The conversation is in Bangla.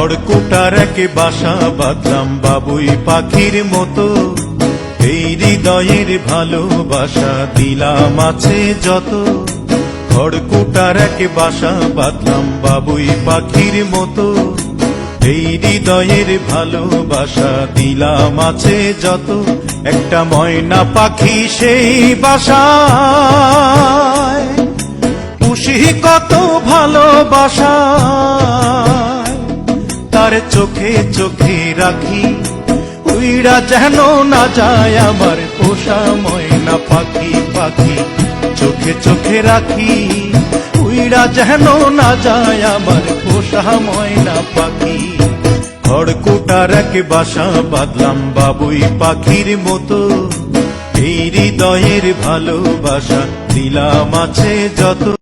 খড়কুটার এক বাসা বাঁধলাম বাবুই পাখির মতো, এই হৃদয়ের ভালোবাসা দিলাম আছে যত। খড়কুটার এক বাসা বাঁধলাম বাবুই পাখির মতো, এই হৃদয়ের ভালোবাসা দিলাম আছে যত। একটা ময়না পাখি সেই বাসায়, পুষি কত ভালোবাসা, তার চোখে চোখে রাখি, উইড়া যেন না যায় আমার পোষা ময়না পাখি। পাখি চোখে চোখে রাখি, উইড়া যেন না যায় আমার পোষা ময়না পাখি। খড়কুটার এক বাসা বাঁধলাম বাবুই পাখির মতো, এই হৃদয়ের ভালোবাসা দিলাম আছে যত।